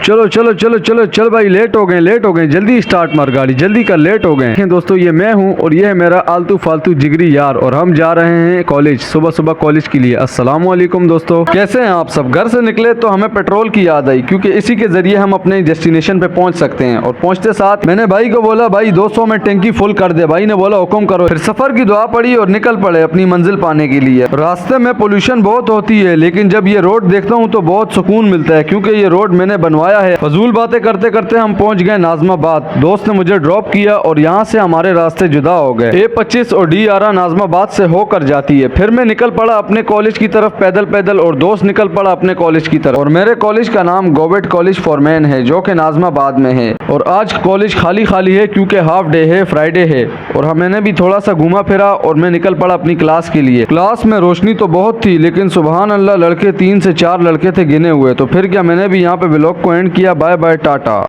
चलो चलो चलो चलो चल भाई, लेट हो गए, जल्दी स्टार्ट मार गाड़ी, जल्दी कर, लेट हो गए। दोस्तों ये मैं हूँ और ये है मेरा आलतू फालतू जिगरी यार, और हम जा रहे हैं कॉलेज, सुबह सुबह कॉलेज के लिए। अस्सलाम वालेकुम दोस्तों, कैसे हैं आप सब। घर से निकले तो हमें पेट्रोल की याद आई, क्योंकि इसी के जरिए हम अपने डेस्टिनेशन पे पहुंच सकते हैं। और पहुंचते साथ मैंने भाई को बोला, भाई 200 में टैंकी फुल कर दे। भाई ने बोला हुक्म करो। फिर सफर की दुआ पड़ी और निकल पड़े अपनी मंजिल पाने के लिए। रास्ते में पोल्यूशन बहुत होती है, लेकिन जब ये रोड देखता हूँ तो बहुत सुकून मिलता है, क्योंकि ये रोड मैंने बनवाया है। फजूल बातें करते करते हम पहुंच गए नाजमाबाद। दोस्त ने मुझे ड्रॉप किया और यहाँ से हमारे रास्ते जुदा हो गए। A25 और D11 नाजमाबाद से होकर जाती है। फिर मैं निकल पड़ा अपने कॉलेज की तरफ पैदल पैदल, और दोस्त निकल पड़ा अपने कॉलेज की तरफ। और मेरे कॉलेज का नाम गोवेट कॉलेज फॉरमैन है, जो कि नाजमाबाद में है। और आज कॉलेज खाली खाली है, क्योंकि हाफ डे है, फ्राइडे है। और मैंने भी थोड़ा सा घूमा फिरा और मैं निकल पड़ा अपनी क्लास के लिए। क्लास में रोशनी तो बहुत थी, लेकिन सुबहान अल्लाह लड़के 3 से 4 लड़के थे गिने हुए। तो फिर क्या, मैंने भी यहाँ पे व्लॉग को एंड किया। Bye bye, Tata.